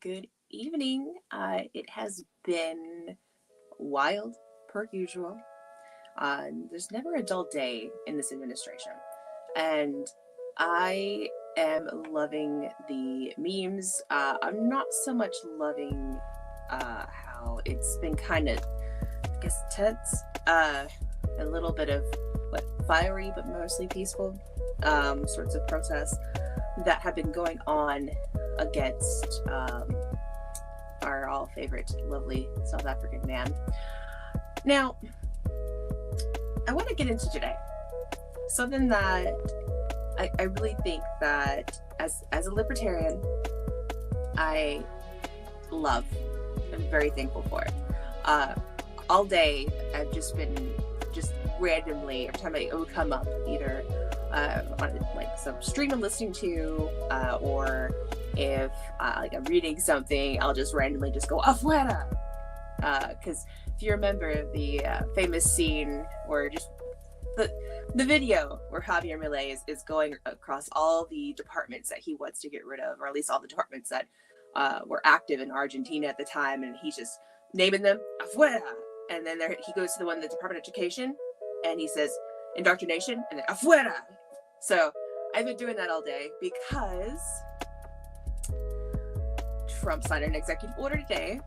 good evening. It has been wild per usual. There's never a dull day in this administration. And I am loving the memes. I'm not so much loving how it's been kind of, I guess, tense. A little bit of fiery, but mostly peaceful sorts of protests that have been going on against our all favorite lovely South African man. Now, I want to get into today something that I really think that as a libertarian, I love. I'm very thankful for it. All day, I've just been randomly, every time it would come up, either on some stream I'm listening to, or if I'm reading something, I'll just randomly just go afuera, because if you remember the famous scene where just the video where Javier Milei is going across all the departments that he wants to get rid of, or at least all the departments that were active in Argentina at the time, and he's just naming them afuera, and then he goes to the Department of Education, and he says indoctrination, and then afuera. So I've been doing that all day because Trump signed an executive order today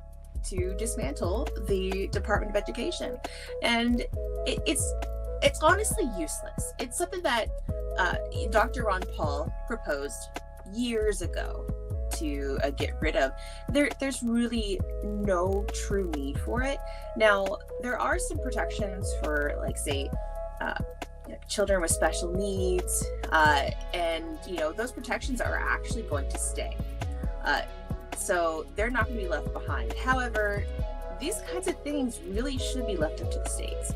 to dismantle the Department of Education, and it's honestly useless. It's something that Dr. Ron Paul proposed years ago to get rid of. There's really no true need for it. Now, there are some protections for, say, children with special needs, and those protections are actually going to stay. So they're not going to be left behind. However, these kinds of things really should be left up to the states.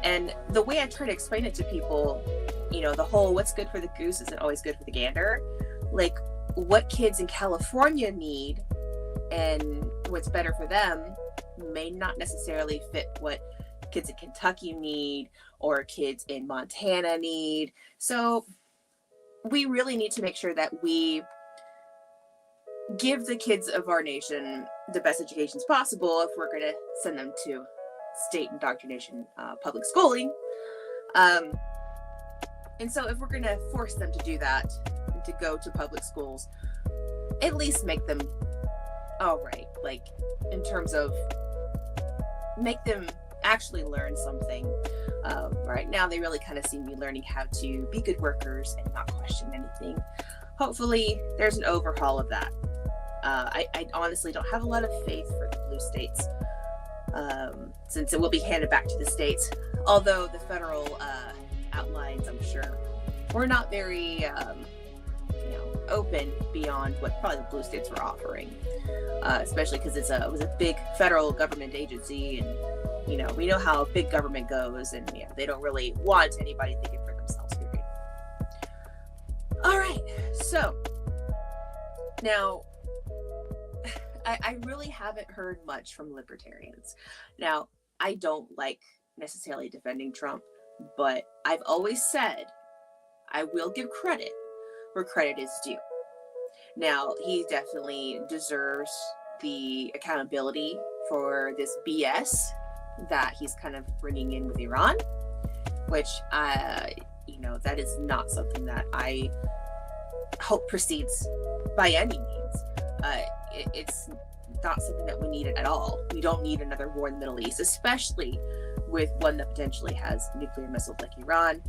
And the way I try to explain it to people, the whole what's good for the goose isn't always good for the gander. Like, what kids in California need and what's better for them may not necessarily fit what kids in Kentucky need or kids in Montana need. So we really need to make sure that we give the kids of our nation the best educations possible if we're going to send them to state indoctrination public schooling. And so if we're going to force them to do that, to go to public schools, at least make them all right, in terms of make them actually learn something. Right now, they really kind of seem to be learning how to be good workers and not question anything. Hopefully, there's an overhaul of that. I honestly don't have a lot of faith for the blue states, since it will be handed back to the states. Although the federal outlines, I'm sure, were not very open beyond what probably the blue states were offering, especially because it was a big federal government agency, and we know how big government goes, and they don't really want anybody thinking for themselves, period. All right, so now I really haven't heard much from libertarians. Now, I don't like necessarily defending Trump, but I've always said I will give credit where credit is due. Now, he definitely deserves the accountability for this BS that he's kind of bringing in with Iran, which, that is not something that I hope proceeds by any means. It's not something that we need at all. We don't need another war in the Middle East, especially with one that potentially has nuclear missiles like Iran.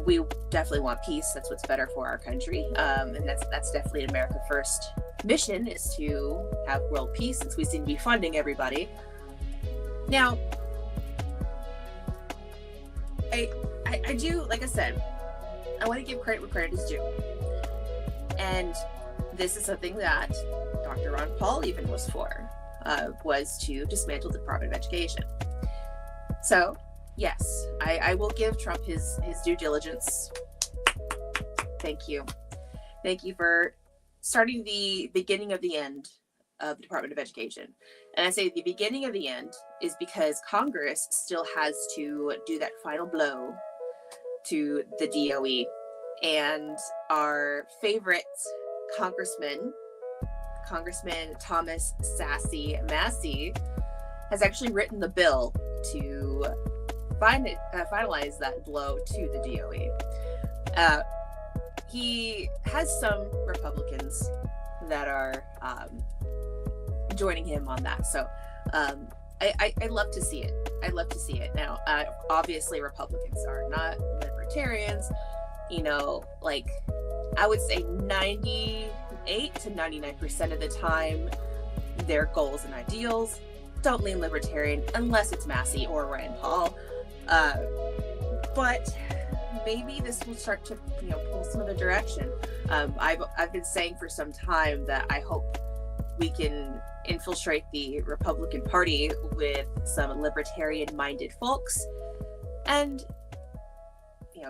We definitely want peace. That's what's better for our country, and that's definitely an America First mission, is to have world peace, since we seem to be funding everybody. Now, I do, like I said, I want to give credit where credit is due, and this is something that Dr. Ron Paul even was for, was to dismantle the Department of Education. So, yes, I will give Trump his due diligence. Thank you. Thank you for starting the beginning of the end of the Department of Education. And I say the beginning of the end is because Congress still has to do that final blow to the DOE. And our favorite congressman, Congressman Thomas Sassy Massey has actually written the bill to finalize that blow to the DOE. He has some Republicans that are joining him on that. So I love to see it. I'd love to see it. Now, obviously, Republicans are not libertarians. You know, like, I would say 98 to 99% of the time, their goals and ideals don't lean libertarian unless it's Massey or Rand Paul. But maybe this will start to, pull some other direction. I've been saying for some time that I hope we can infiltrate the Republican Party with some libertarian-minded folks. And,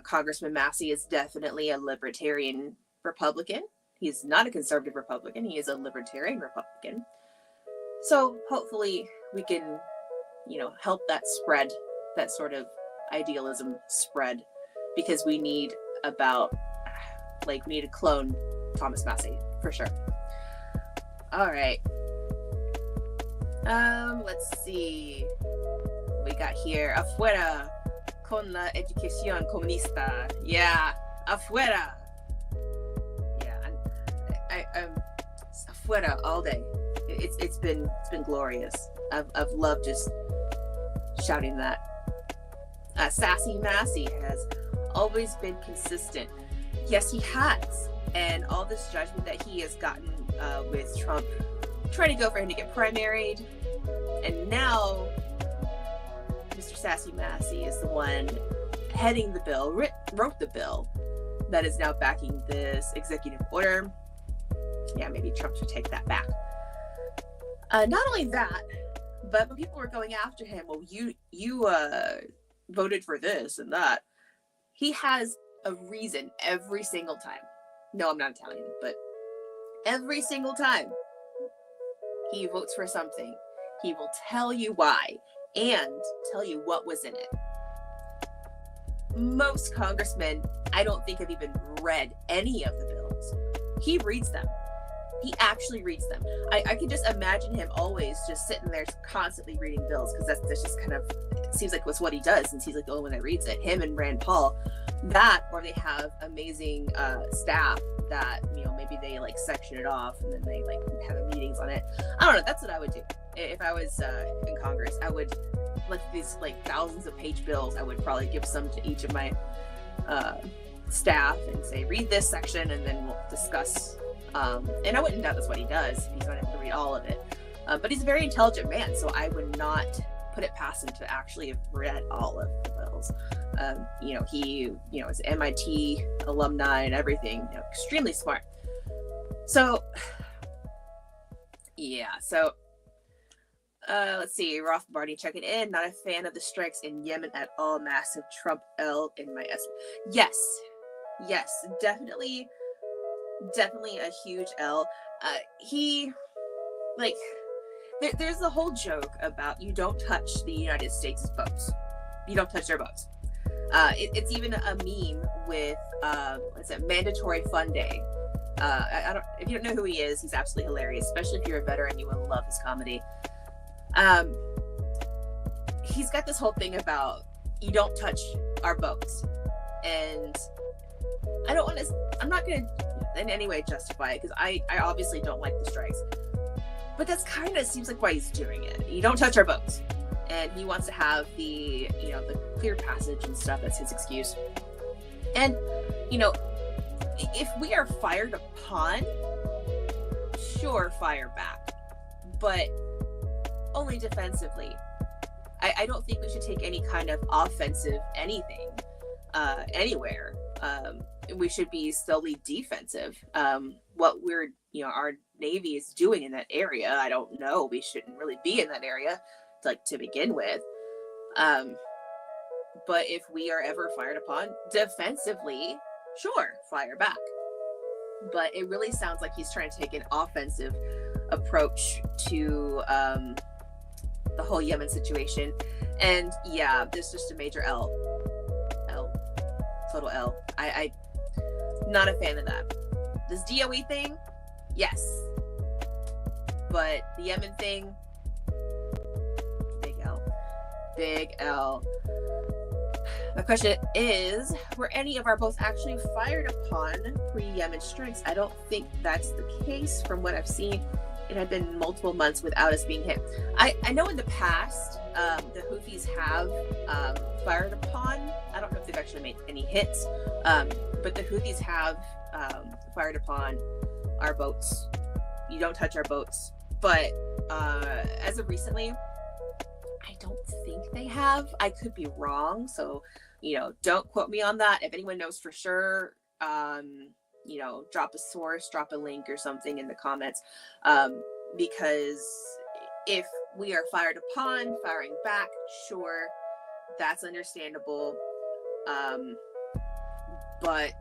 Congressman Massey is definitely a libertarian Republican. He's not a conservative Republican. He is a libertarian Republican. So hopefully we can, help that spread, that sort of idealism spread, because we need we need to clone Thomas Massey for sure. All right. Let's see. We got here. Afuera con la educación comunista. Yeah. Afuera. Yeah. I'm afuera all day. It's been glorious. I've loved just shouting that. Sassy Massey has always been consistent. Yes, he has. And all this judgment that he has gotten with Trump trying to go for him to get primaried. And now Mr. Sassy Massey is the one heading the bill, wrote the bill that is now backing this executive order. Yeah, maybe Trump should take that back. Not only that, but when people were going after him, well, you voted for this and that, he has a reason every single time. No, I'm not Italian, but every single time he votes for something, he will tell you why and tell you what was in it. Most congressmen, I don't think, have even read any of the bills. He reads them. He actually reads them. I can just imagine him always just sitting there constantly reading bills, because that's just kind of, it seems like what's what he does, since he's like the only one that reads it. Him and Rand Paul, that, or they have amazing staff that, maybe they section it off and then they have meetings on it. I don't know. That's what I would do if I was in Congress. I would these thousands of page bills. I would probably give some to each of my staff and say, read this section, and then we'll discuss. And I wouldn't doubt that's what he does if he's not able to read all of it. But he's a very intelligent man, so I would not put it past him to actually have read all of the bills. He is MIT alumni and everything. Extremely smart. So, yeah. So, let's see. Roth Barney checking in. Not a fan of the strikes in Yemen at all. Massive Trump L in my S. Yes, definitely a huge L. There's the whole joke about you don't touch the United States' boats. You don't touch their boats. It's even a meme with mandatory fun day. If you don't know who he is, he's absolutely hilarious, especially if you're a veteran, you will love his comedy. He's got this whole thing about you don't touch our boats, and I'm not going to in any way justify it, because I obviously don't like the strikes, but that's kind of seems like why he's doing it. You don't touch our boats, and he wants to have the the clear passage and stuff. That's his excuse. And if we are fired upon, sure, fire back, but only defensively. I don't think we should take any kind of offensive anything anywhere. We should be solely defensive. What we're, our Navy is doing in that area, I don't know. We shouldn't really be in that area, to begin with. But if we are ever fired upon defensively, sure, fire back. But it really sounds like he's trying to take an offensive approach to the whole Yemen situation. And yeah, there's just a major L, total L. I not a fan of that. This DOE thing, yes, But the Yemen thing, big L. Big L. My question is, were any of our boats actually fired upon pre-Yemen strikes? I don't think that's the case from what I've seen. It had been multiple months without us being hit. I know in the past, the Houthis have fired upon. I don't know if they've actually made any hits, but the Houthis have fired upon our boats. You don't touch our boats. But as of recently, I don't think they have. I could be wrong. So, don't quote me on that. If anyone knows for sure, drop a source, drop a link or something in the comments. Because if we are fired upon, firing back, sure, that's understandable. But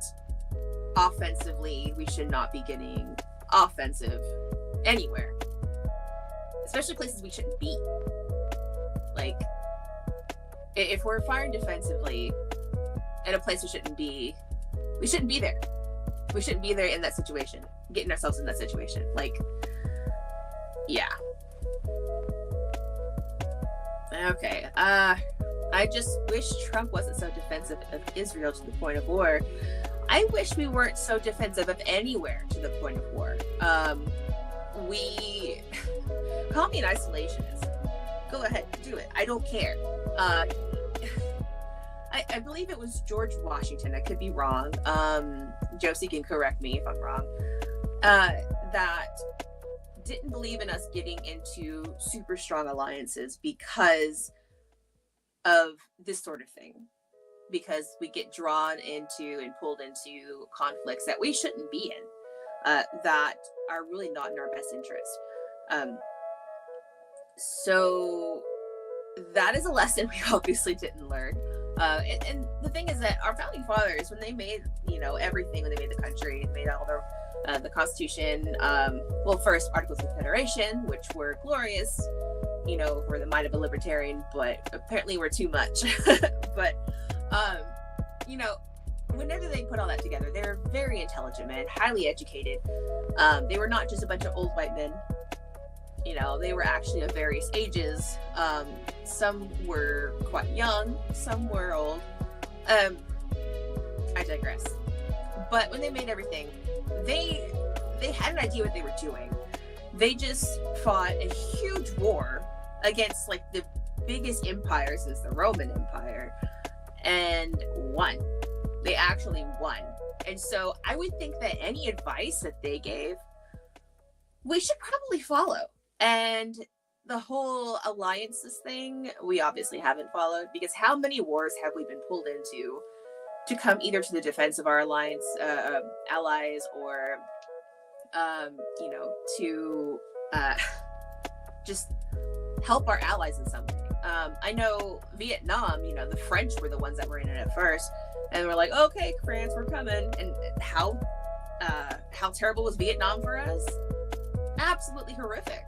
offensively, we should not be getting offensive anywhere, especially places we shouldn't be. Like, if we're firing defensively at a place we shouldn't be there. We shouldn't be there in that situation, getting ourselves in that situation. Like, yeah. Okay. I just wish Trump wasn't so defensive of Israel to the point of war. I wish we weren't so defensive of anywhere to the point of war. We call me an isolationist. Go ahead, do it. I don't care. I believe it was George Washington. I could be wrong. Josie can correct me if I'm wrong. That didn't believe in us getting into super strong alliances because of this sort of thing. Because we get drawn into and pulled into conflicts that we shouldn't be in, that are really not in our best interest. So that is a lesson we obviously didn't learn. And the thing is that our founding fathers, when they made, everything, when they made the country, made all the Constitution, first Articles of Confederation, which were glorious, were the mind of a libertarian, but apparently were too much. But, whenever they put all that together, they're very intelligent men, highly educated. They were not just a bunch of old white men. They were actually of various ages. Some were quite young, some were old. I digress. But when they made everything, they had an idea what they were doing. They just fought a huge war against like the biggest empire since the Roman Empire, and won. They actually won. And so I would think that any advice that they gave, we should probably follow. And the whole alliances thing, we obviously haven't followed, because how many wars have we been pulled into to come either to the defense of our alliance allies, or to just help our allies in some way. I know Vietnam, the French were the ones that were in it at first, and we're like, okay, France, we're coming. And how terrible was Vietnam for us? Absolutely horrific.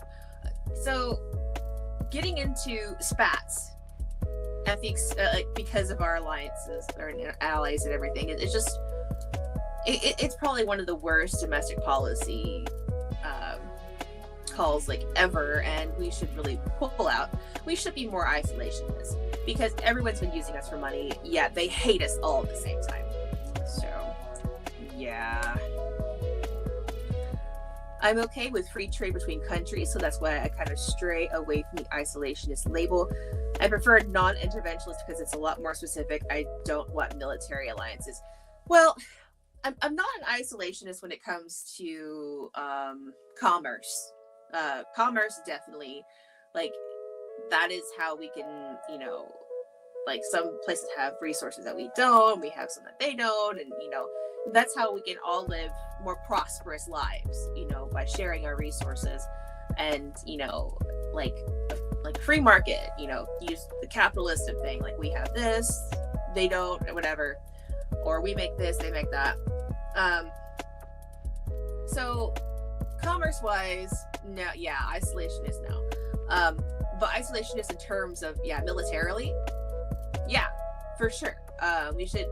So getting into spats ethics, because of our alliances or allies and everything, it's just it's probably one of the worst domestic policy calls ever, and we should really pull out. We should be more isolationist, because everyone's been using us for money, yet they hate us all at the same time. So yeah, I'm okay with free trade between countries, so that's why I kind of stray away from the isolationist label. I prefer non-interventionist because it's a lot more specific. I don't want military alliances. Well, I'm not an isolationist when it comes to commerce. Commerce, definitely, that is how we can, some places have resources that we don't, we have some that they don't, and that's how we can all live more prosperous lives, by sharing our resources. And like free market, use the capitalistic thing, we have this, they don't, or whatever, or we make this, they make that. So commerce wise, no, yeah, isolationist now. But isolationist in terms of, militarily, yeah, for sure. We should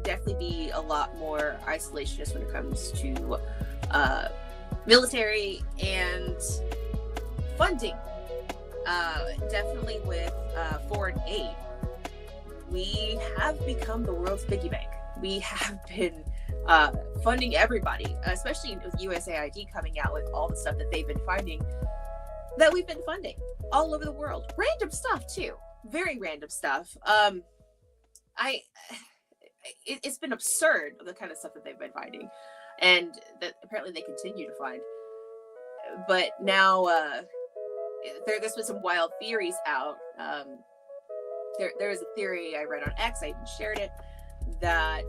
definitely be a lot more isolationist when it comes to military and funding. Definitely with foreign aid, we have become the world's piggy bank. We have been funding everybody, especially with USAID coming out with all the stuff that they've been finding, that we've been funding all over the world. Random stuff too, very random stuff. It's been absurd, the kind of stuff that they've been finding, and that apparently they continue to find. But now there's been some wild theories out. There is a theory I read on X, I even shared it, that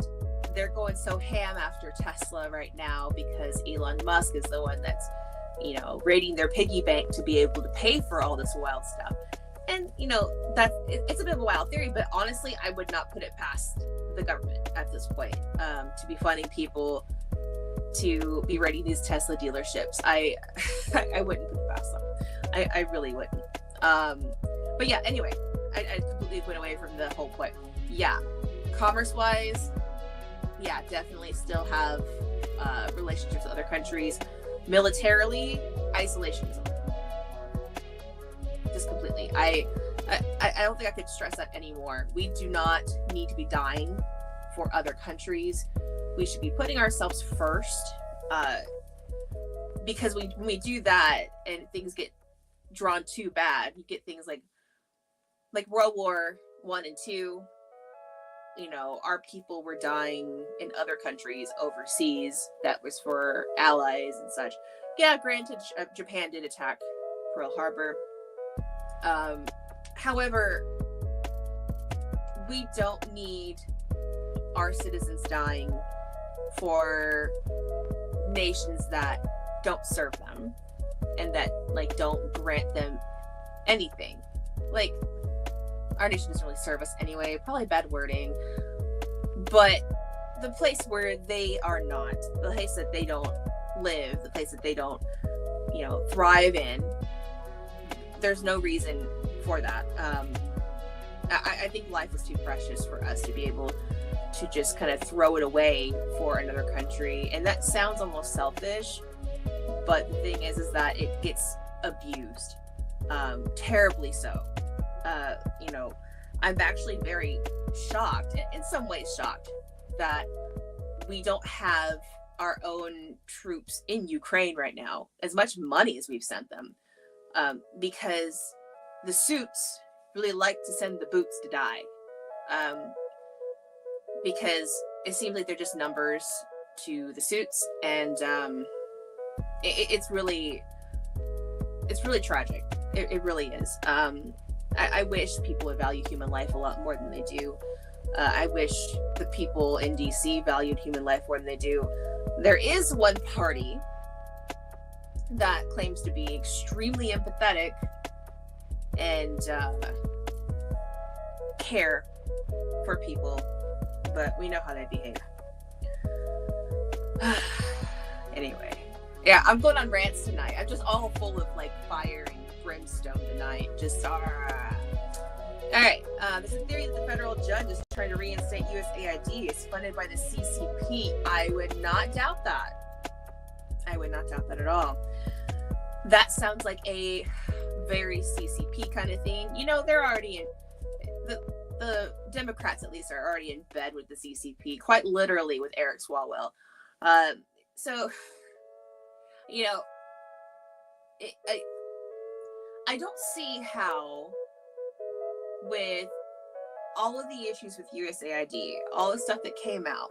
they're going so ham after Tesla right now because Elon Musk is the one that's, raiding their piggy bank to be able to pay for all this wild stuff. And, it's a bit of a wild theory, but honestly, I would not put it past the government at this point to be funding people to be raiding these Tesla dealerships. I wouldn't put it past them. I really wouldn't. But yeah, anyway, I completely went away from the whole point. Yeah, commerce-wise, yeah, definitely still have relationships with other countries. Militarily, isolationism. Just completely. I don't think I could stress that anymore. We do not need to be dying for other countries. We should be putting ourselves first, because when we do that and things get drawn too bad, you get things like World War I and II. Our people were dying in other countries overseas. That was for allies and such. Yeah, granted, Japan did attack Pearl Harbor. However, we don't need our citizens dying for nations that don't serve them and that don't grant them anything. Our nation doesn't really serve us anyway. Probably bad wording, but the place where they are not, the place that they don't live, the place that they don't, thrive in, there's no reason for that. I think life is too precious for us to be able to just kind of throw it away for another country. And that sounds almost selfish, but the thing is that it gets abused, terribly so. I'm actually very shocked, in some ways shocked, that we don't have our own troops in Ukraine right now, as much money as we've sent them, because the suits really like to send the boots to die, because it seems like they're just numbers to the suits, and it's really tragic. It really is. I wish people would value human life a lot more than they do. I wish the people in DC valued human life more than they do. There is one party that claims to be extremely empathetic and care for people, but we know how they behave. Anyway, yeah, I'm going on rants tonight. I'm just all full of fire and brimstone tonight. Just all right. There's a theory that the federal judge is trying to reinstate USAID. It's funded by the CCP. I would not doubt that. I would not doubt that at all. That sounds like a very CCP kind of thing. They're already in the Democrats, at least, are already in bed with the CCP, quite literally, with Eric Swalwell. So, I don't see how, with all of the issues with USAID, all the stuff that came out,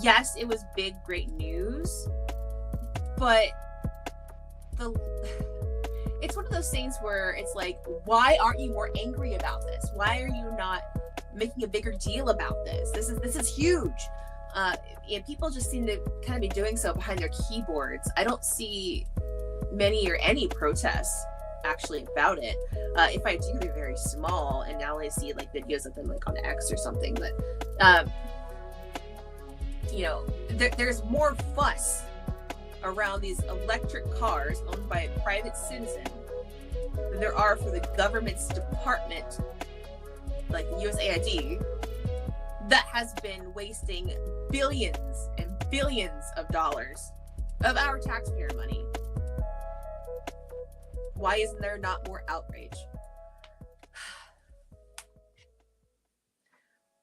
yes, it was big, great news, but it's one of those things where it's why aren't you more angry about this? Why are you not making a bigger deal about this? This is huge. People just seem to kind of be doing so behind their keyboards. I don't see many or any protests actually about it. If I do, they're very small, and now I see videos of them on X or something. But there's more fuss around these electric cars owned by a private citizen than there are for the government's department, like USAID, that has been wasting billions and billions of dollars of our taxpayer money Why isn't there not more outrage?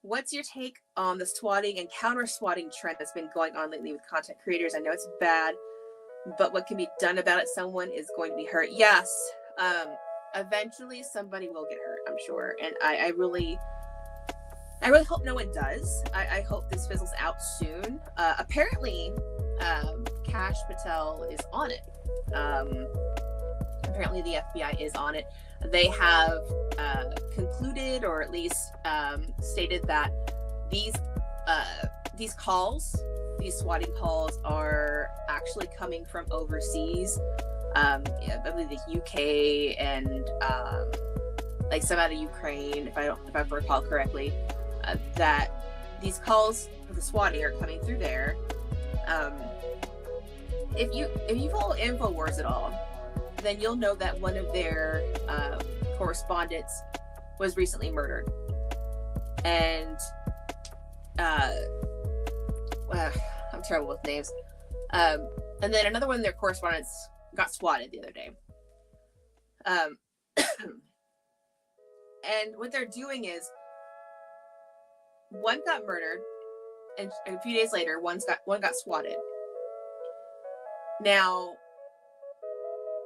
What's your take on the swatting and counter-swatting trend that's been going on lately with content creators? I know it's bad, but what can be done about it? Someone is going to be hurt. Yes. Eventually somebody will get hurt, I'm sure. And I really hope no one does. I hope this fizzles out soon. Apparently, Kash Patel is on it. Apparently the FBI is on it. They have concluded, or at least stated, that these calls, these swatting calls, are actually coming from overseas. I believe the UK and like some out of Ukraine, if I recall correctly. That these calls for the swatting are coming through there. If you follow InfoWars at all, then you'll know that one of their correspondents was recently murdered, and I'm terrible with names. And then another one of their correspondents got swatted the other day. And what they're doing is, one got murdered, and a few days later, one got swatted. Now,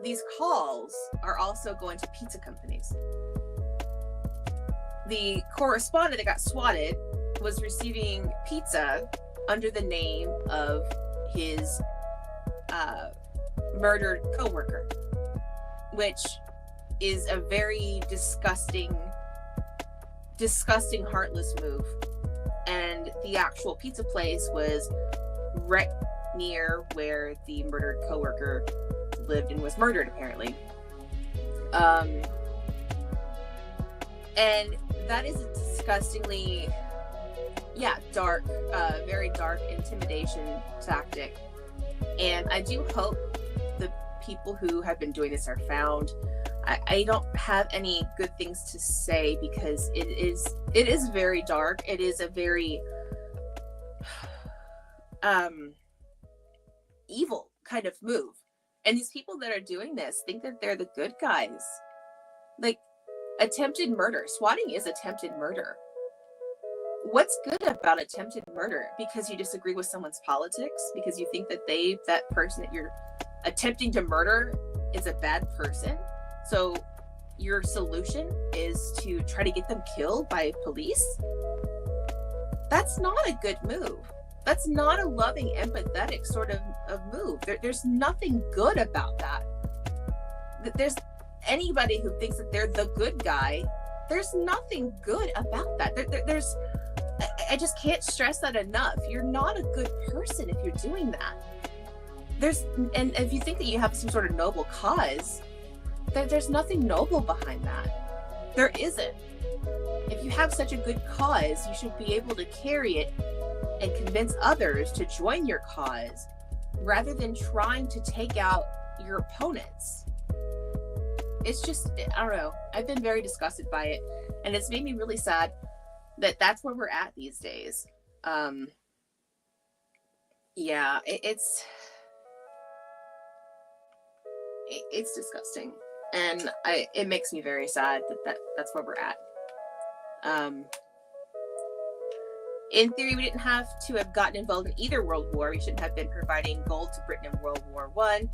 these calls are also going to pizza companies. The correspondent that got swatted was receiving pizza under the name of his murdered coworker, which is a very disgusting, heartless move. And the actual pizza place was right near where the murdered coworker lived and was murdered, apparently. And that is a disgustingly, dark, very dark intimidation tactic. And I do hope the people who have been doing this are found. I don't have any good things to say, because it is very dark. It is a very evil kind of move. And these people that are doing this think that they're the good guys. Like, attempted murder. Swatting is attempted murder. What's good about attempted murder? Because you disagree with someone's politics? Because you think that that person that you're attempting to murder is a bad person? So your solution is to try to get them killed by police? That's not a good move. That's not a loving, empathetic sort of move. There's nothing good about that. There's anybody who thinks that they're the good guy. There's nothing good about that. I just can't stress that enough. You're not a good person if you're doing that. And if you think that you have some sort of noble cause, there's nothing noble behind that. There isn't. If you have such a good cause, you should be able to carry it and convince others to join your cause, rather than trying to take out your opponents. It's just, I don't know. I've been very disgusted by it, and it's made me really sad that that's where we're at these days. It's disgusting, and it makes me very sad that's where we're at. In theory, we didn't have to have gotten involved in either world war. We shouldn't have been providing gold to Britain in World War I,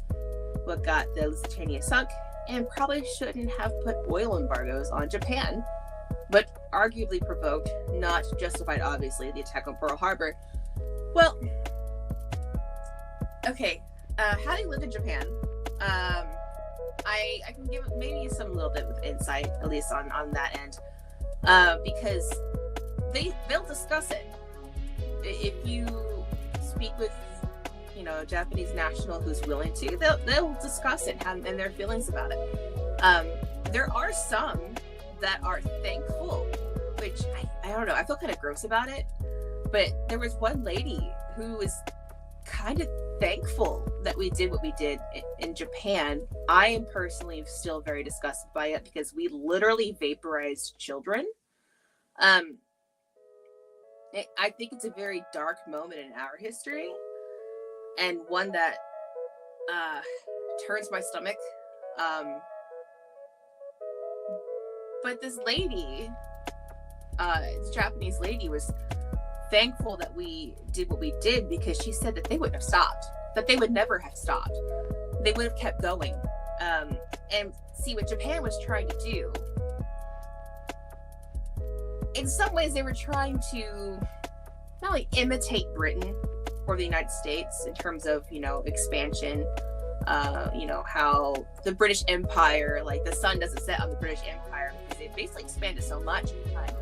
what got the Lusitania sunk, and probably shouldn't have put oil embargoes on Japan, but arguably provoked, not justified, obviously, the attack on Pearl Harbor. Well, okay, having lived in Japan, I can give maybe some little bit of insight, at least on that end, because they'll discuss it. If you speak with, a Japanese national who's willing to, they'll discuss it and their feelings about it. There are some that are thankful, which I don't know. I feel kind of gross about it, but there was one lady who was kind of thankful that we did what we did in Japan. I am personally still very disgusted by it, because we literally vaporized children. I think it's a very dark moment in our history, and one that turns my stomach. But this lady, this Japanese lady, was thankful that we did what we did, because she said that they wouldn't have stopped, that they would never have stopped. They would have kept going. And see, what Japan was trying to do, in some ways they were trying to not only imitate Britain or the United States in terms of, expansion, how the British Empire, like the sun doesn't set on the British Empire because they basically expanded so much at the time.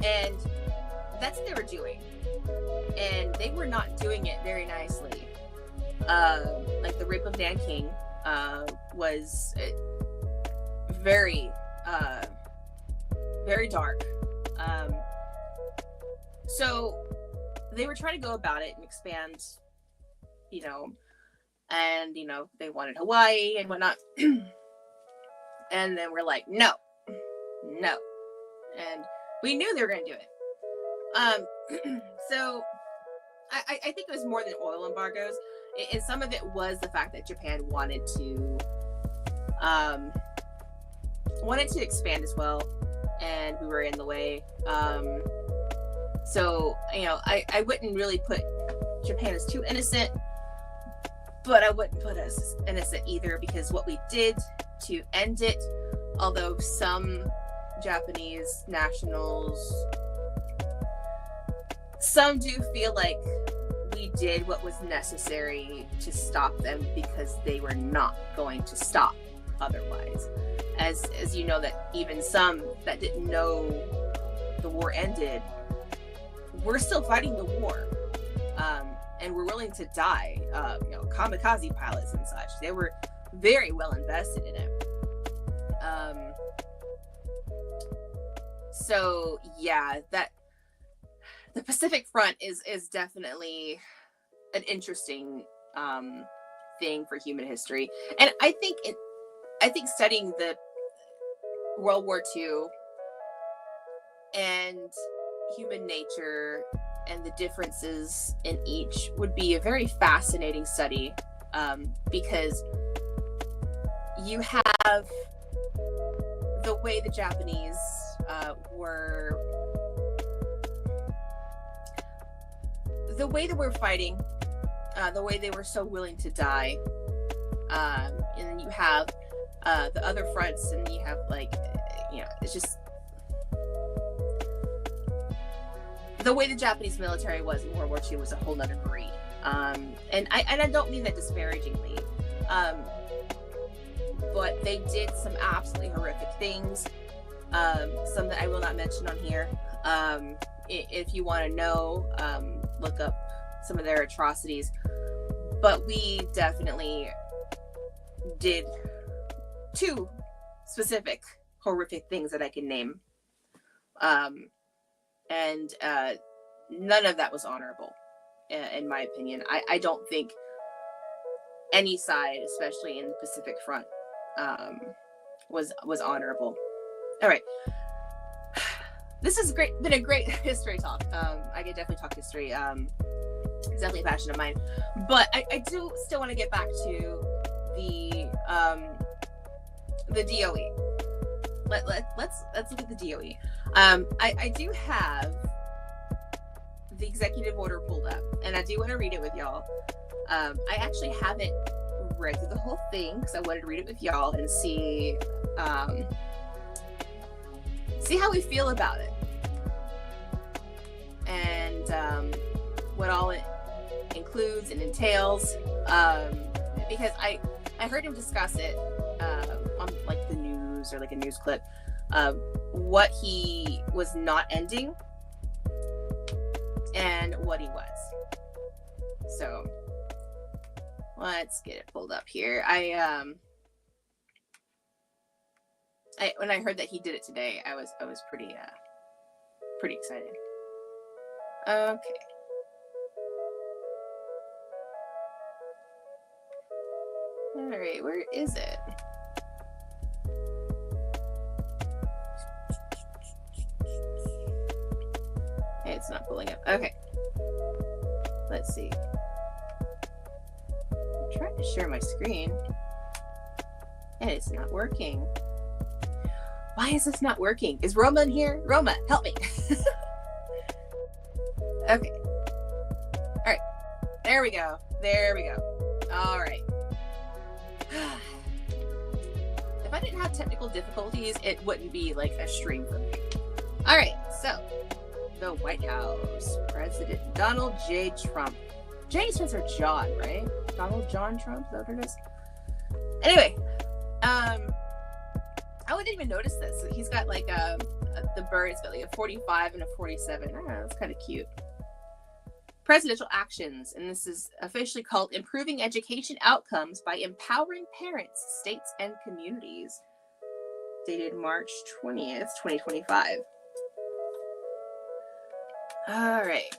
And that's what they were doing. And they were not doing it very nicely. Like the rape of Nanking was very, very dark. So they were trying to go about it and expand, and, they wanted Hawaii and whatnot. And then we're like, no. And we knew they were going to do it. So I think it was more than oil embargoes. And some of it was the fact that Japan wanted to expand as well. And we were in the way. So, I wouldn't really put Japan as too innocent, but I wouldn't put us as innocent either, because what we did to end it, although some Japanese nationals, some do feel like we did what was necessary to stop them, because they were not going to stop otherwise. As you know, that even some that didn't know the war ended, we're still fighting the war, and we're willing to die. Kamikaze pilots and such, they were very well invested in it. So yeah, that the Pacific Front is definitely an interesting thing for human history, and I think studying the World War II and human nature and the differences in each would be a very fascinating study, because you have the way the Japanese were, the way that we're fighting, the way they were so willing to die, and then you have the other fronts, and you have it's just the way the Japanese military was in World War II was a whole nother breed. And I don't mean that disparagingly, but they did some absolutely horrific things, some that I will not mention on here. If you want to know, look up some of their atrocities. But we definitely did 2 specific horrific things that I can name. And none of that was honorable, in my opinion. I don't think any side, especially in the Pacific Front, was honorable. All right. This has been a great history talk. I could definitely talk history. It's definitely a passion of mine. But I do still want to get back to the DOE. Let's look at the DOE. I do have the executive order pulled up, and I do want to read it with y'all. I actually haven't read through the whole thing because I wanted to read it with y'all and see how we feel about it, and what all it includes and entails. Because I heard him discuss it on like the news or like a news clip, what he was not ending and what he was. So let's get it pulled up here. When I heard that he did it today, I was pretty excited. Okay. All right, where is it? Hey, it's not pulling up. Okay. Let's see. I'm trying to share my screen. and it's not working. Why is this not working? Is Roma in here? Roma, help me. Okay. All right. There we go. All right. If I didn't have technical difficulties, it wouldn't be like a stream for me. All right. So, the White House, President Donald J. Trump. J stands for John, right? Donald John Trump, is that what it is? Anyway, I wouldn't even notice this. He's got like the bird, it's got like a 45 and a 47. I don't know, it's kind of cute. Presidential actions, and this is officially called Improving Education Outcomes by Empowering Parents, States, and Communities. Dated March 20th, 2025. All right.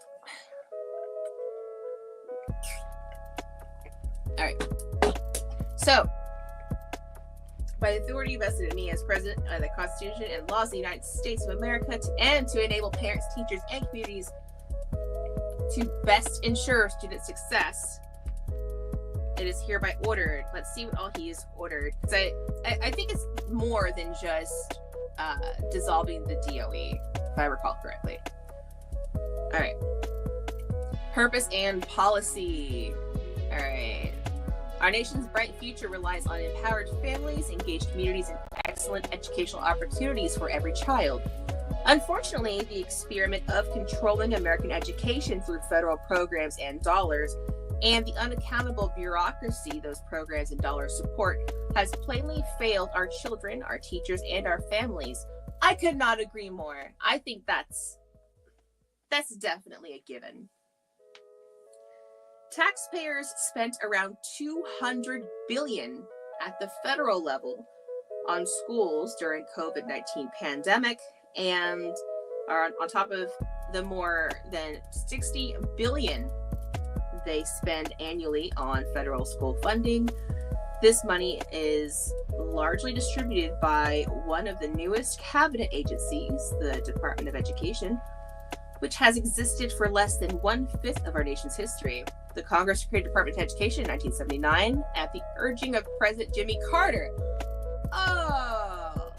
So, by the authority vested in me as President of the Constitution and laws of the United States of America, to enable parents, teachers, and communities to best ensure student success, it is hereby ordered. Let's see what all he has ordered. Because I think it's more than just dissolving the DOE, if I recall correctly. All right. Purpose and policy. All right. Our nation's bright future relies on empowered families, engaged communities, and excellent educational opportunities for every child. Unfortunately, the experiment of controlling American education through federal programs and dollars, and the unaccountable bureaucracy those programs and dollars support, has plainly failed our children, our teachers, and our families. I could not agree more. I think that's definitely a given. Taxpayers spent around $200 billion at the federal level on schools during COVID-19 pandemic, and are on top of the more than $60 billion they spend annually on federal school funding. This money is largely distributed by one of the newest cabinet agencies, the Department of Education, which has existed for less than 1/5 of our nation's history. The Congress created the Department of Education in 1979 at the urging of President Jimmy Carter. Oh,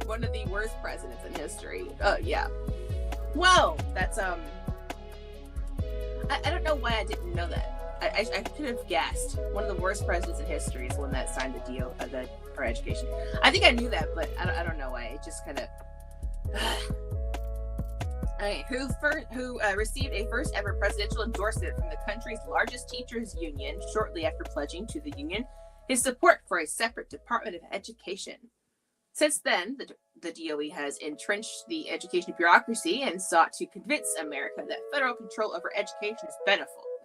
one of the worst presidents in history. Oh, yeah. Well, that's, I don't know why I didn't know that. I could have guessed. One of the worst presidents in history is the one that signed the deal for education. I think I knew that, but I don't know why. It just kind of... Okay, who received a first ever presidential endorsement from the country's largest teachers union shortly after pledging to the union his support for a separate Department of Education. Since then, the DOE has entrenched the education bureaucracy and sought to convince America that federal control over education is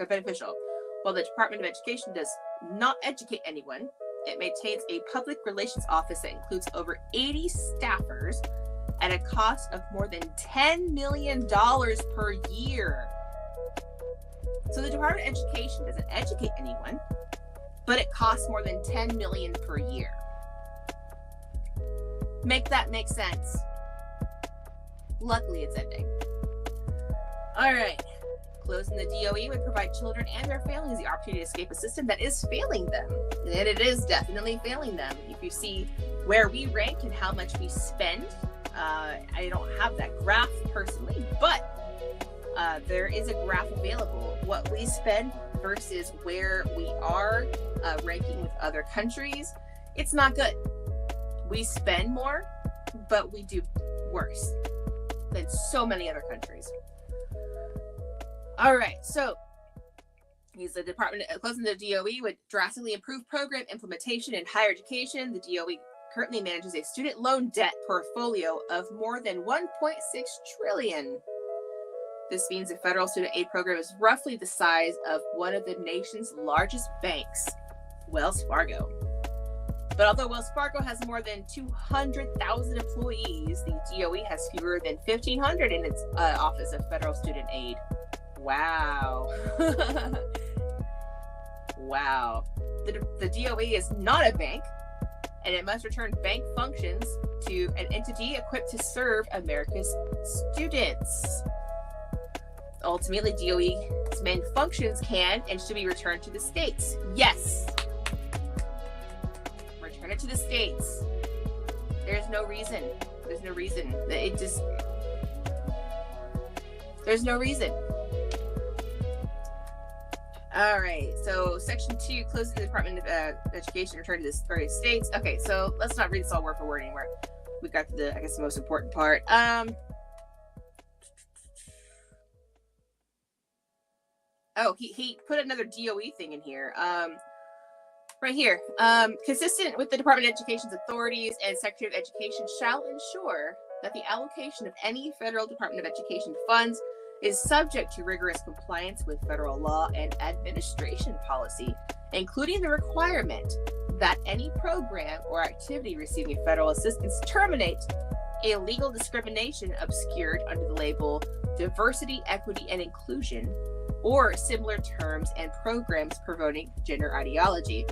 beneficial. While the Department of Education does not educate anyone, it maintains a public relations office that includes over 80 staffers at a cost of more than $10 million per year. So the Department of Education doesn't educate anyone, but it costs more than $10 million per year. Make that make sense. Luckily, it's ending. All right. Closing the DOE would provide children and their families the opportunity to escape a system that is failing them. And it is definitely failing them. If you see where we rank and how much we spend, I don't have that graph personally, but there is a graph available. What we spend versus where we are ranking with other countries, it's not good. We spend more, but we do worse than so many other countries. All right, so the Department of closing the DOE would drastically improve program implementation in higher education. The DOE currently manages a student loan debt portfolio of more than $1.6 trillion. This means the federal student aid program is roughly the size of one of the nation's largest banks, Wells Fargo. But although Wells Fargo has more than 200,000 employees, the DOE has fewer than 1,500 in its Office of Federal Student Aid. Wow. Wow. The DOE is not a bank, and it must return bank functions to an entity equipped to serve America's students. Ultimately, DOE's main functions can and should be returned to the states. Yes. to the states. There's no reason. There's no reason. There's no reason. All right, so Section 2, closing the Department of Education, return to the various states. Okay, so let's not read this all word for word anymore. We got to the, I guess, the most important part. Oh, he put another DOE thing in here. Right here. Consistent with the Department of Education's authorities and Secretary of Education shall ensure that the allocation of any federal Department of Education funds is subject to rigorous compliance with federal law and administration policy, including the requirement that any program or activity receiving federal assistance terminate illegal discrimination obscured under the label diversity, equity, and inclusion, or similar terms and programs promoting gender ideology.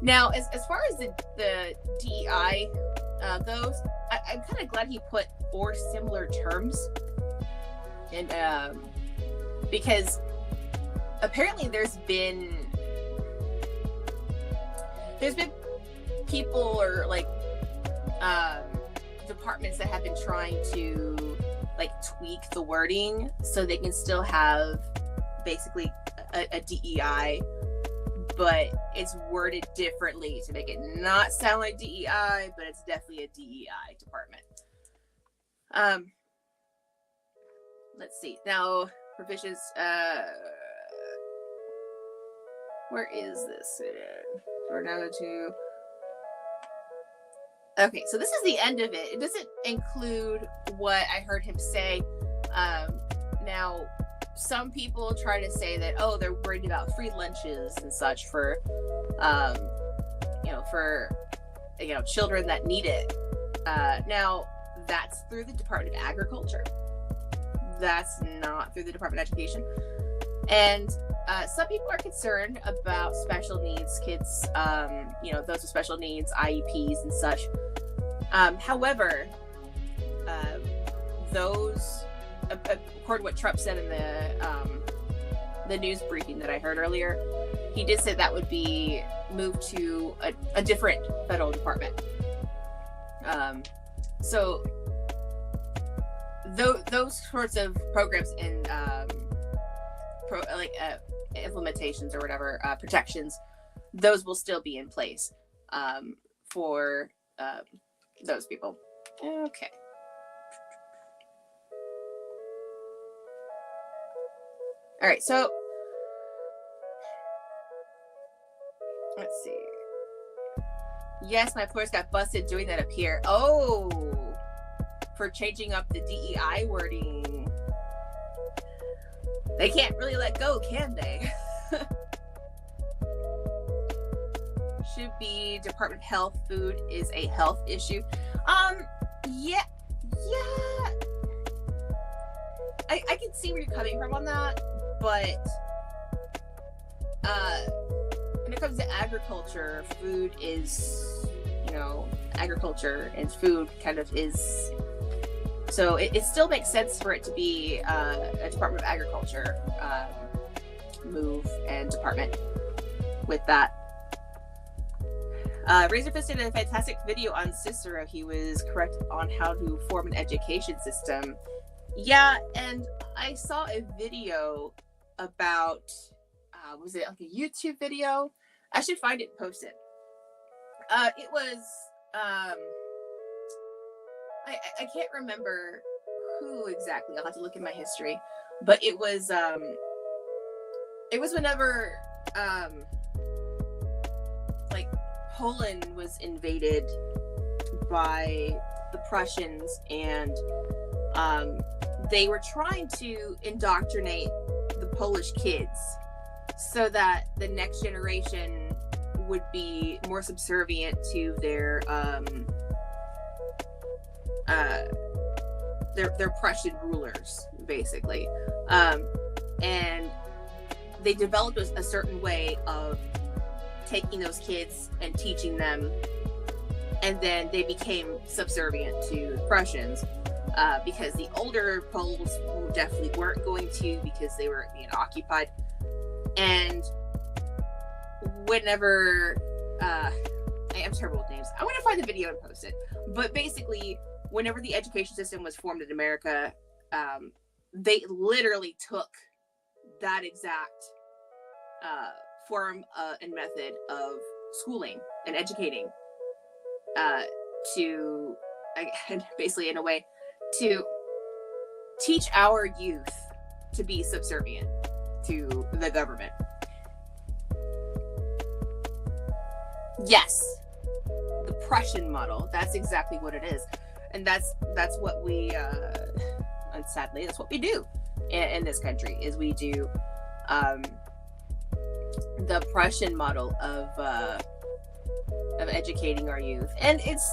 Now, as far as the DEI goes, I'm kind of glad he put or similar terms, and because apparently there's been people or like departments that have been trying to like tweak the wording so they can still have basically a DEI, but it's worded differently to make it not sound like DEI, but it's definitely a DEI department. Let's see. Now, provisions, where is this? We're now to... Okay, so this is the end of it. It doesn't include what I heard him say. Now, some people try to say that, oh, they're worried about free lunches and such for, children that need it. Now, that's through the Department of Agriculture. That's not through the Department of Education. And some people are concerned about special needs kids, those with special needs, IEPs and such. However, those, according to what Trump said in the news briefing that I heard earlier, he did say that would be moved to a different federal department. So those sorts of programs and implementations or whatever, protections, those will still be in place for those people. Okay. All right, so let's see. Yes, my employers got busted doing that up here. Oh, for changing up the DEI wording. They can't really let go, can they? Should be Department of Health. Food is a health issue. Yeah. I can see where you're coming from on that, but when it comes to agriculture, food is, agriculture and food kind of is. So it still makes sense for it to be a Department of Agriculture move and department with that. Razorfist did a fantastic video on Cicero. He was correct on how to form an education system. Yeah, and I saw a video about, was it like a YouTube video? I should find it and post it. It was, I can't remember who exactly. I'll have to look in my history. But it was whenever, Poland was invaded by the Prussians, and they were trying to indoctrinate the Polish kids so that the next generation would be more subservient to their Prussian rulers, basically. And they developed a certain way of taking those kids and teaching them, and then they became subservient to the Prussians, because the older Poles definitely weren't going to, because they were being occupied. And whenever I am terrible with names. I'm going to find the video and post it. But basically, whenever the education system was formed in America, they literally took that exact form and method of schooling and educating to basically, in a way, to teach our youth to be subservient to the government. Yes, the Prussian model. That's exactly what it is, and that's what we, and sadly, that's what we do in this country. Is we do the Prussian model of educating our youth, and it's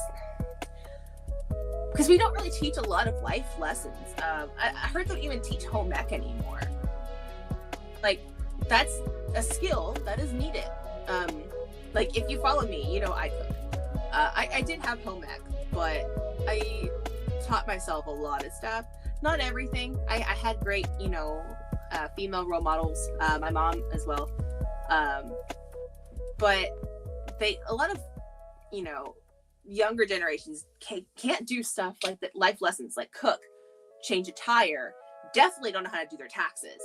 because we don't really teach a lot of life lessons. I heard they don't even teach home ec anymore. Like, that's a skill that is needed. Like, if you follow me, you know I cook. I did have home ec, but I taught myself a lot of stuff. Not everything. I had great, female role models. My mom as well. But a lot of, younger generations can't do stuff like that, life lessons, like cook, change a tire, definitely don't know how to do their taxes.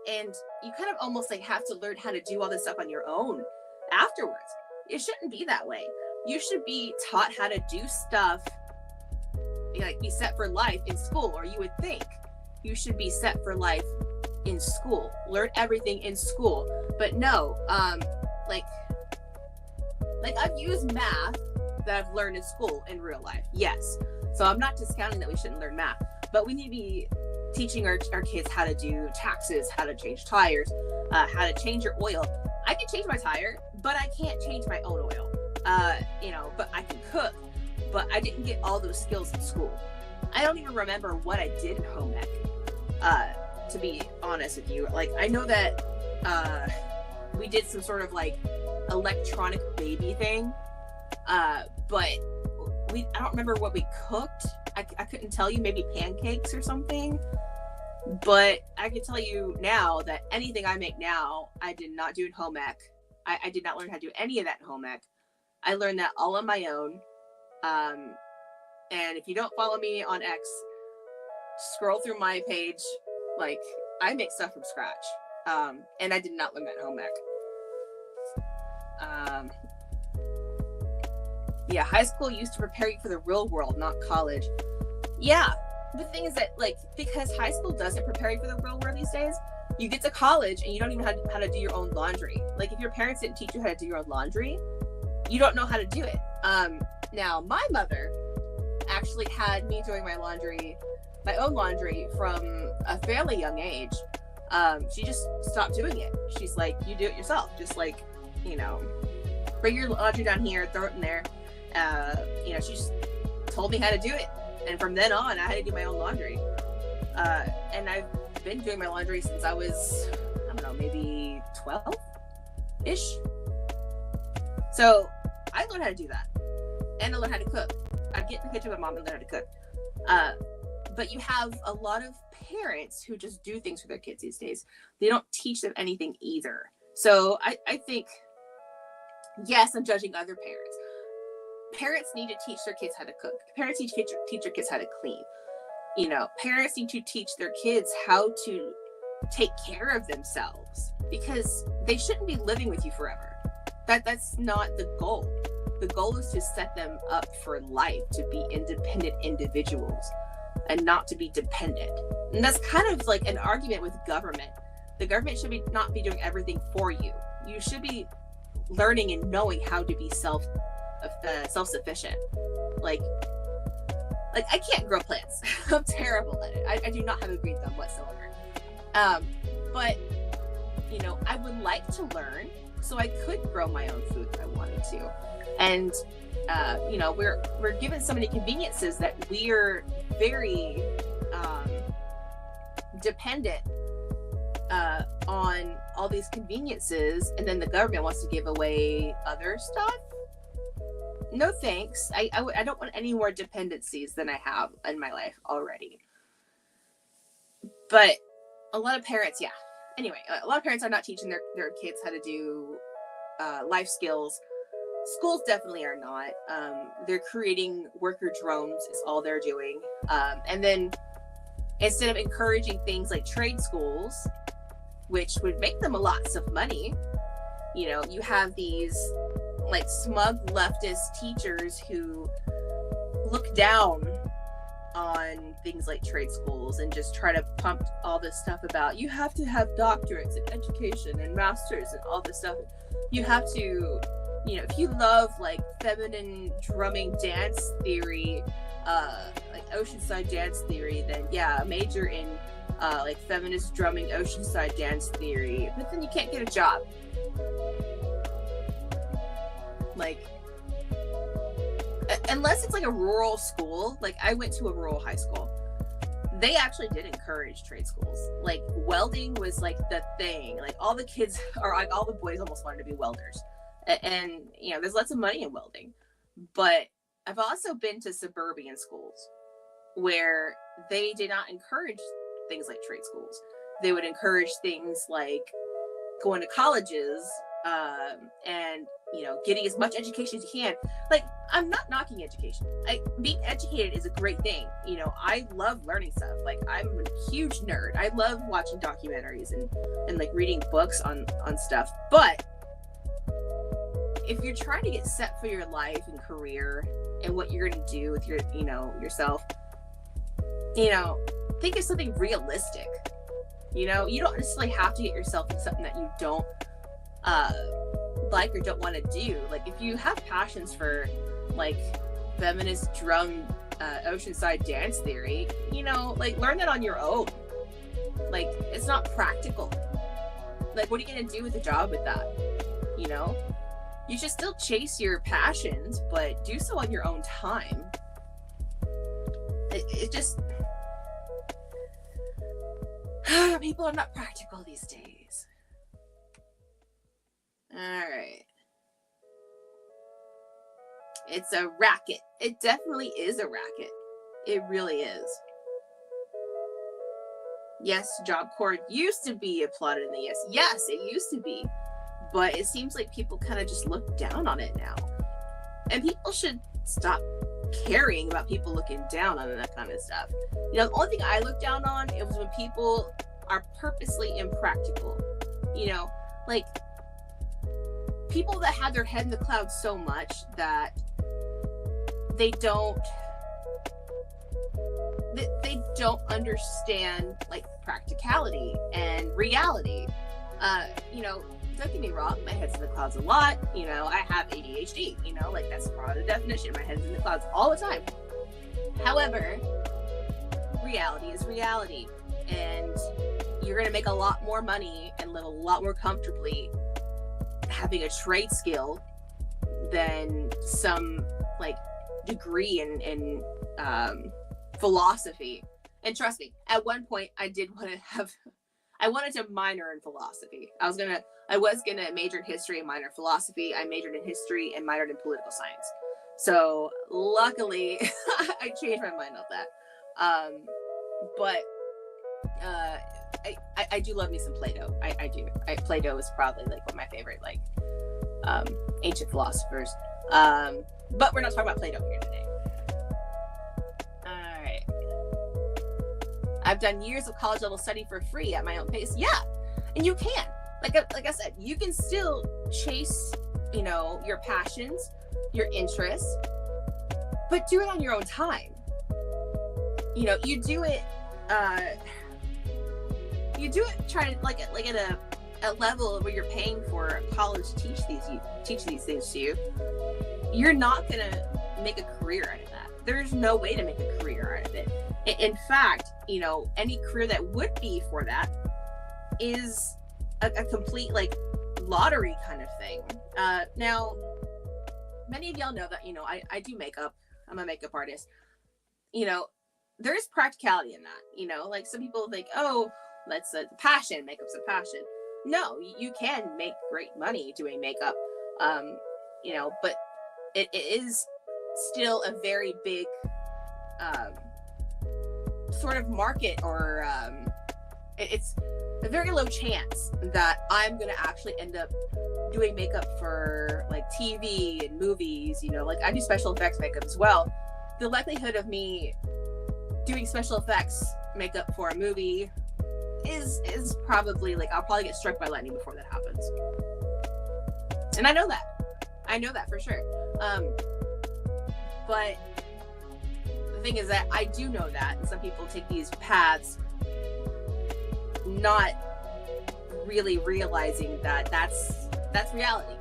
And you kind of almost like have to learn how to do all this stuff on your own afterwards. It shouldn't be that way. You should be taught how to do stuff, like be set for life in school, or you would think you should be set for life in school, learn everything in school. But no, like I've used math that I've learned in school in real life. Yes. So I'm not discounting that we shouldn't learn math, but we need to be teaching our kids how to do taxes, how to change tires, how to change your oil. I can change my tire, but I can't change my own oil. But I can cook, but I didn't get all those skills in school. I don't even remember what I did in home ec, to be honest with you. Like, I know that we did some sort of like electronic baby thing, but I don't remember what we cooked. I couldn't tell you, maybe pancakes or something. But I can tell you now that anything I make now, I did not do in home ec. I did not learn how to do any of that in home ec. I learned that all on my own. And if you don't follow me on X, scroll through my page. Like, I make stuff from scratch. And I did not learn that in home ec. Yeah, high school used to prepare you for the real world, not college. Yeah, the thing is that, like, because high school doesn't prepare you for the real world these days, you get to college and you don't even know how to do your own laundry. Like, if your parents didn't teach you how to do your own laundry, you don't know how to do it. Now, my mother actually had me doing my own laundry from a fairly young age. She just stopped doing it. She's like, you do it yourself. Just like, bring your laundry down here, throw it in there. She just told me how to do it. And from then on, I had to do my own laundry. And I've been doing my laundry since I was, I don't know, maybe 12-ish. So I learned how to do that. And I learned how to cook. I'd get in the kitchen with mom and learn how to cook. But you have a lot of parents who just do things for their kids these days. They don't teach them anything either. So I think, yes, I'm judging other parents. Parents need to teach their kids how to cook. Parents need to teach their kids how to clean. Parents need to teach their kids how to take care of themselves, because they shouldn't be living with you forever. That's not the goal. The goal is to set them up for life, to be independent individuals and not to be dependent. And that's kind of like an argument with government. The government should not be doing everything for you. You should be learning and knowing how to be self-sufficient. Like I can't grow plants. I'm terrible at it. I do not have a green thumb whatsoever. But I would like to learn so I could grow my own food if I wanted to. And we're given so many conveniences that we're very dependent on all these conveniences, and then the government wants to give away other stuff. No thanks. I don't want any more dependencies than I have in my life already. But a lot of parents, a lot of parents are not teaching their kids how to do life skills, Schools definitely are not. They're creating worker drones is all they're doing. And then instead of encouraging things like trade schools, which would make them lots of money, you have these like smug leftist teachers who look down on things like trade schools and just try to pump all this stuff about you have to have doctorates in education and masters and all this stuff. You have to, if you love like feminine drumming dance theory, like Oceanside dance theory, then yeah, major in like feminist drumming Oceanside dance theory, but then you can't get a job. Like, unless it's like a rural school. Like I went to a rural high school. They actually did encourage trade schools. Like welding was like the thing. Like all the kids, or like all the boys almost wanted to be welders. And there's lots of money in welding. But I've also been to suburban schools where they did not encourage things like trade schools. They would encourage things like going to colleges, and getting as much education as you can. Like, I'm not knocking education. Being educated is a great thing. I love learning stuff. Like, I'm a huge nerd. I love watching documentaries and like reading books on stuff. But if you're trying to get set for your life and career and what you're going to do with your, yourself, think of something realistic. You don't necessarily have to get yourself into something that you don't like or don't want to do. Like if you have passions for like feminist drum Oceanside dance theory, like learn that on your own. Like it's not practical. Like what are you going to do with a job with that? You should still chase your passions, but do so on your own time. It just people are not practical these days. All right. It's a racket. It definitely is a racket. It really is. Yes, Job Corps used to be applauded in the US. Yes, it used to be. But it seems like people kind of just look down on it now. And people should stop caring about people looking down on that kind of stuff. The only thing I look down on, it was when people are purposely impractical. Like people that have their head in the clouds so much that they don't understand like practicality and reality. Don't get me wrong, my head's in the clouds a lot. I have ADHD, like that's part of the definition. My head's in the clouds all the time. However, reality is reality, and you're going to make a lot more money and live a lot more comfortably having a trade skill than some like degree in philosophy. And trust me, at one point I wanted to minor in philosophy. I was gonna major in history and minor in philosophy. I majored in history and minored in political science. So luckily I changed my mind on that. But I do love me some Plato. I do. Plato is probably like one of my favorite like ancient philosophers. But we're not talking about Plato here today. All right. I've done years of college level study for free at my own pace. Yeah, and you can. Like I said, you can still chase, your passions, your interests, but do it on your own time. You do it. You do it trying to like at a level where you're paying for college to teach these things to you. You're not gonna make a career out of that. There's no way to make a career out of it. In fact, any career that would be for that is a complete like lottery kind of thing. Now, many of y'all know that I do makeup. I'm a makeup artist. There's practicality in that. Like some people think, oh, that's a passion. Makeup's a passion. No, you can make great money doing makeup. But it is still a very big sort of market, or It's a very low chance that I'm going to actually end up doing makeup for like TV and movies, you know, like I do special effects makeup as well. The likelihood of me doing special effects makeup for a movie is probably like, I'll probably get struck by lightning before that happens. And I know that for sure. But the thing is that I do know that, and some people take these paths not really realizing that that's reality.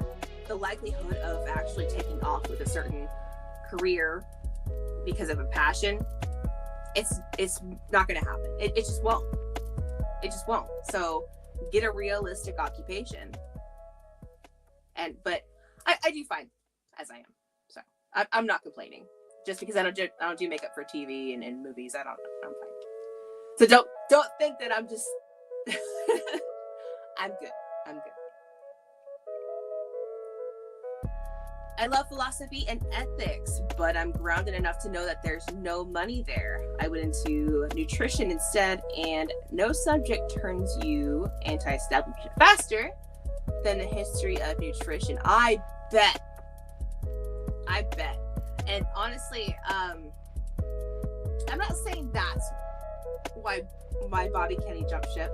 The likelihood of actually taking off with a certain career because of a passion, it's not going to happen. It just won't. It just won't. So get a realistic occupation. But I do fine as I am. So I'm not complaining. Just because I don't do makeup for TV and movies, I'm fine. So don't think that I'm just I'm good. I love philosophy and ethics, but I'm grounded enough to know that there's no money there. I went into nutrition instead, and no subject turns you anti-establishment faster than the history of nutrition. I bet. And honestly, I'm not saying that's why Bobby Kennedy jumped ship,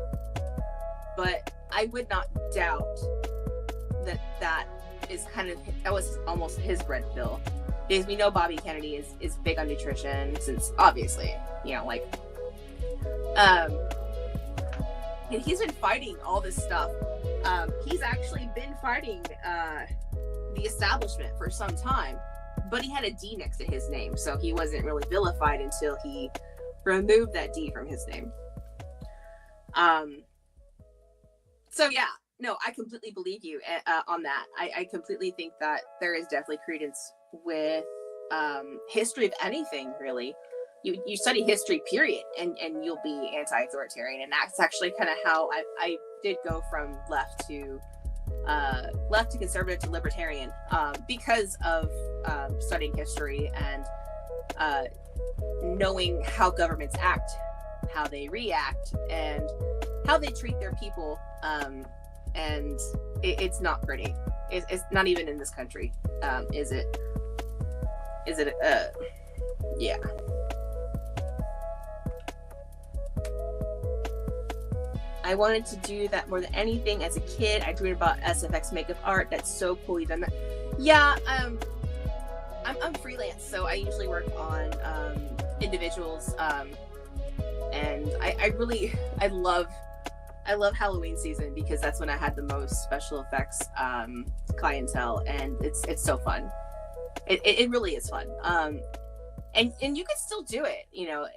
but I would not doubt that is that was almost his red pill, because we know Bobby Kennedy is big on nutrition, since obviously, you know, like, and he's been fighting all this stuff. He's actually been fighting the establishment for some time, but he had a D next to his name, so he wasn't really vilified until he removed that D from his name. So yeah, no, I completely believe you on that. I completely think that there is definitely credence with history of anything, really. You study history, period, and you'll be anti-authoritarian, and that's actually kind of how I did go from left to conservative to libertarian, because of studying history and knowing how governments act, how they react, and how they treat their people. And it's not pretty. It's not even in this country. Is it? Yeah. I wanted to do that more than anything as a kid. I dreamed about SFX makeup art. That's so cool you've done that. Yeah, I'm freelance, so I usually work on individuals, and I love Halloween season, because that's when I had the most special effects clientele, and it's so fun. It really is fun. And you can still do it, you know.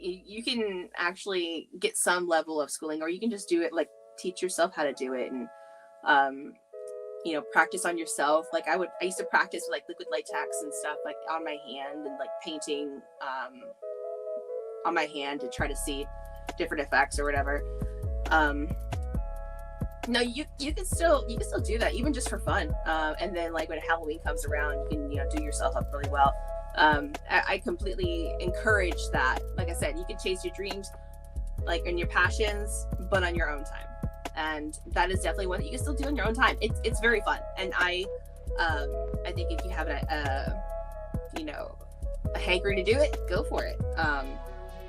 You can actually get some level of schooling, or you can just do it, like teach yourself how to do it, and you know, practice on yourself. Like I used to practice with like liquid latex and stuff, like on my hand, and like painting on my hand to try to see different effects or whatever. No, you can still do that, even just for fun. And then like when Halloween comes around, you can, you know, do yourself up really well. I completely encourage that. Like I said, you can chase your dreams, like, and your passions, but on your own time. And that is definitely one that you can still do in your own time. It's very fun. And I think if you have a hankering to do it, go for it.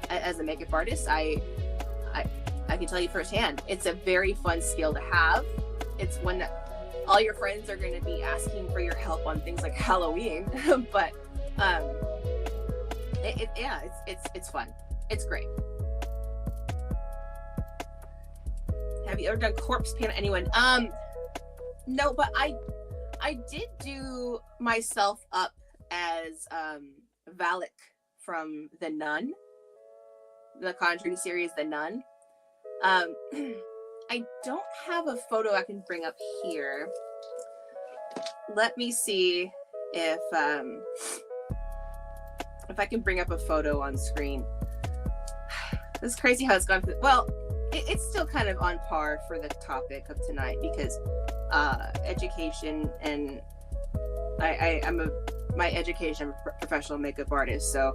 As a makeup artist, I can tell you firsthand, it's a very fun skill to have. It's one that all your friends are going to be asking for your help on things like Halloween, but it's fun. It's great. Have you ever done corpse paint on anyone? No, but I did do myself up as Valak from The Nun, the Conjuring series, The Nun. I don't have a photo I can bring up here. Let me see if I can bring up a photo on screen. It's crazy how it's gone. Well, it's still kind of on par for the topic of tonight, because education, and I'm my education professional makeup artist, so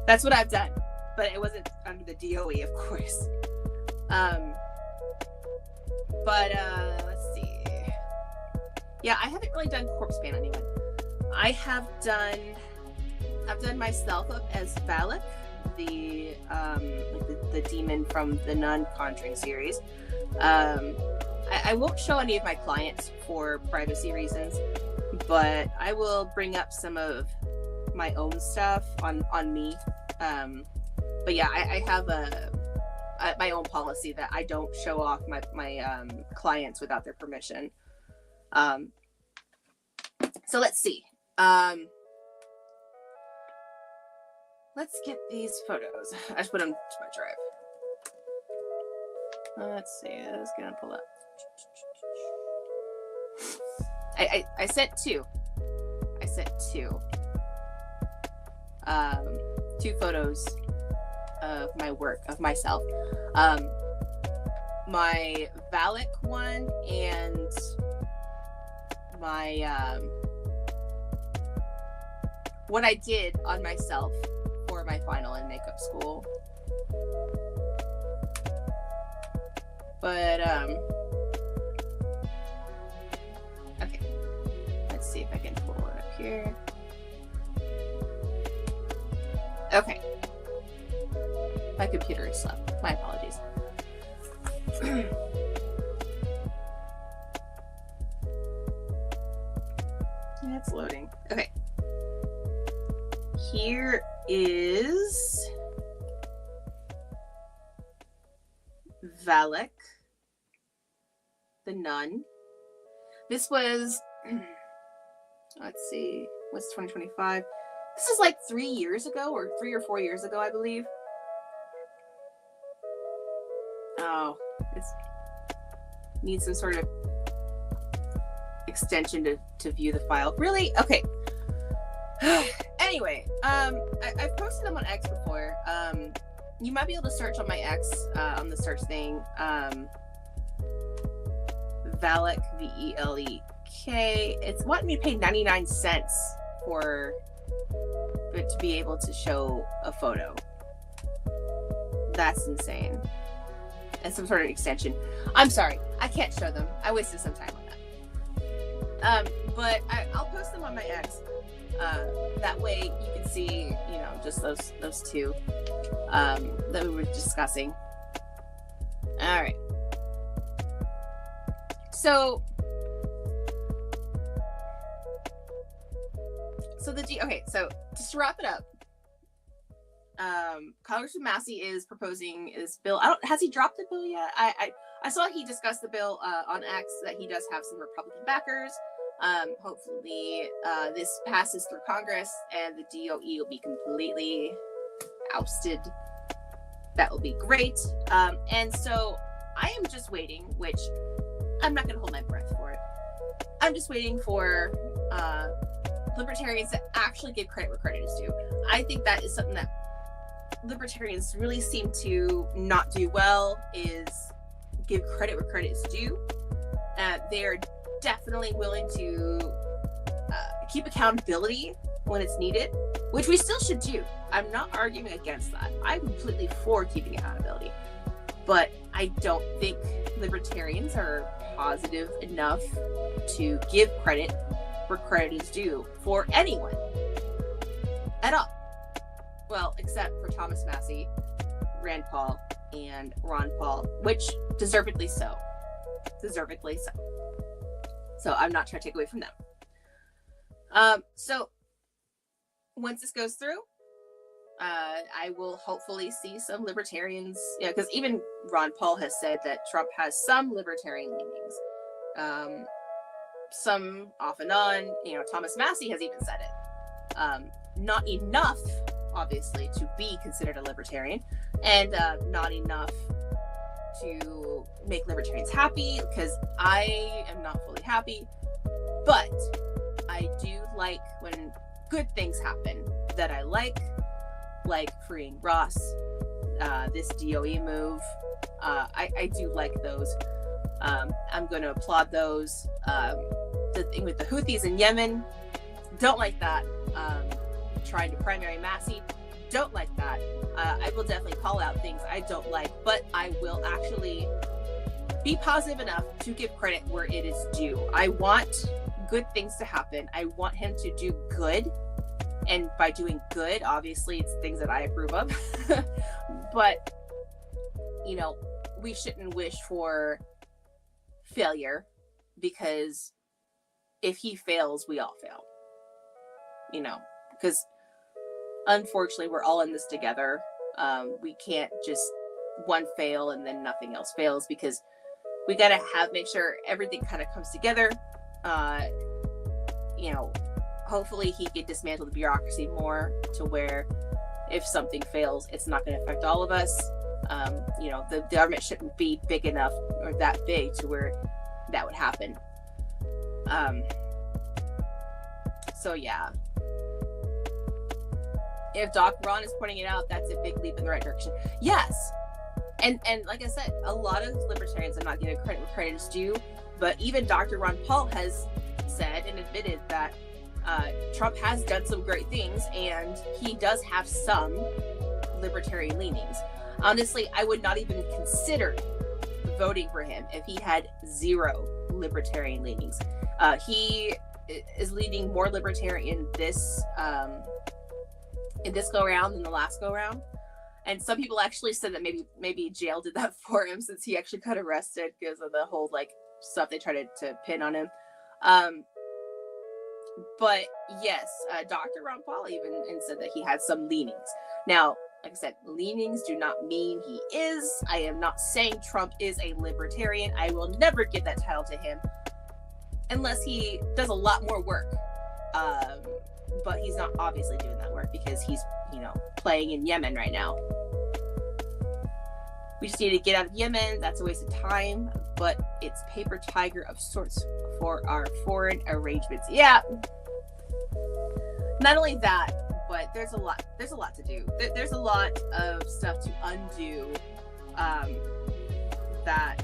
that's what I've done. But it wasn't under the DOE, of course. But let's see. Yeah, I haven't really done corpse paint on anyone. I've done myself up as Valak, the demon from the Nun Conjuring series. I won't show any of my clients for privacy reasons, but I will bring up some of my own stuff on me. But yeah, I have my own policy that I don't show off my clients without their permission. So let's see. Let's get these photos. I just put them to my drive. Let's see. It's gonna pull up. I sent two. I sent two. Two photos of my work, of myself. My Valak one and my what I did on myself for my final in makeup school. But okay, let's see if I can pull it up here. Okay, my computer is slow. My apologies. It's loading. Okay, here is Valak, the nun. This was, let's see, what's 2025? This is like 3 years ago, or 3 or 4 years ago, I believe. Oh, it needs some sort of extension to view the file. Really? Okay. Anyway, I've posted them on X before. You might be able to search on my X on the search thing. Valek, V-E-L-E-K. It's wanting me to pay 99 cents for it to be able to show a photo. That's insane. And some sort of extension. I'm sorry, I can't show them. I wasted some time on that. But I'll post them on my X. That way you can see, you know, just those two that we were discussing. All right. So just to wrap it up, Congressman Massey is proposing this bill. Has he dropped the bill yet? I saw he discussed the bill on X, that he does have some Republican backers. Hopefully this passes through Congress and the DOE will be completely ousted. That will be great. And so I am just waiting, which I'm not going to hold my breath for it. I'm just waiting for libertarians to actually give credit where credit is due. I think that is something that libertarians really seem to not do well, is give credit where credit is due. They are definitely willing to keep accountability when it's needed, which we still should do. I'm not arguing against that. I'm completely for keeping accountability, but I don't think libertarians are positive enough to give credit where credit is due for anyone at all. Well, except for Thomas Massey, Rand Paul, and Ron Paul, which deservedly so. Deservedly so. So I'm not trying to take away from them. So once this goes through, I will hopefully see some libertarians, because even Ron Paul has said that Trump has some libertarian leanings, some off and on. Thomas Massey has even said it. Not enough, obviously, to be considered a libertarian, and not enough to make libertarians happy, because I am not fully happy, but I do like when good things happen that I like freeing Ross, this DOE move. I do like those. I'm going to applaud those. The thing with the Houthis in Yemen, don't like that. Trying to primary Massey, don't like that. I will definitely call out things I don't like, but I will actually be positive enough to give credit where it is due. I want good things to happen. I want him to do good. And by doing good, obviously, it's things that I approve of. But, you know, we shouldn't wish for failure, because if he fails, we all fail. You know, because unfortunately, we're all in this together. We can't just one fail and then nothing else fails, because we got to make sure everything kind of comes together. You know, hopefully he can dismantle the bureaucracy more to where if something fails, it's not going to affect all of us. You know, the government shouldn't be big enough or that big to where that would happen. So yeah. If Doc Ron is pointing it out, that's a big leap in the right direction. Yes. And like I said, a lot of libertarians are not giving credit where credit is due, but even Dr. Ron Paul has said and admitted that Trump has done some great things, and he does have some libertarian leanings. Honestly, I would not even consider voting for him if he had zero libertarian leanings. He is leaning more libertarian this go round than the last go round. And some people actually said that maybe jail did that for him, since he actually got arrested because of the whole like stuff they tried to pin on him. But yes, Dr. Ron Paul even said that he had some leanings. Now, like I said, leanings do not mean he is. I am not saying Trump is a libertarian. I will never give that title to him unless he does a lot more work. But he's not obviously doing that work because he's, you know, playing in Yemen right now. We just need to get out of Yemen. That's a waste of time, but it's paper tiger of sorts for our foreign arrangements. Yeah. Not only that, but there's a lot to do. There's a lot of stuff to undo that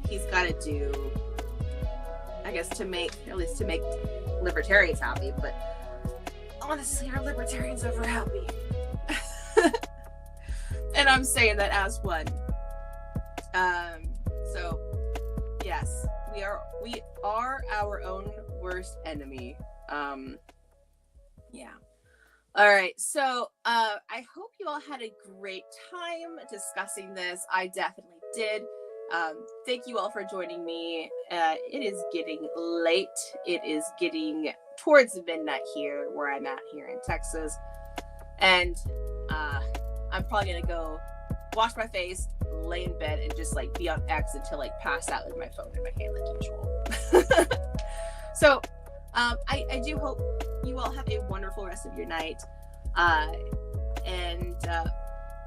he's got to do, I guess, to make libertarians happy. But honestly, are libertarians ever happy? And I'm saying that as one. So yes, we are our own worst enemy. Yeah. All right. So I hope you all had a great time discussing this. I definitely did. Thank you all for joining me. It is getting late. It is getting towards midnight here where I'm at here in Texas. And I'm probably going to go wash my face, lay in bed, and just like be on X until like pass out with my phone in my hand like usual. So I do hope you all have a wonderful rest of your night. And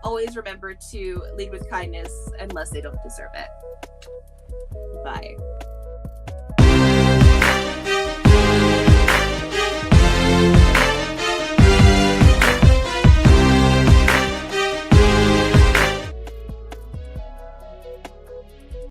always remember to lead with kindness unless they don't deserve it. Bye.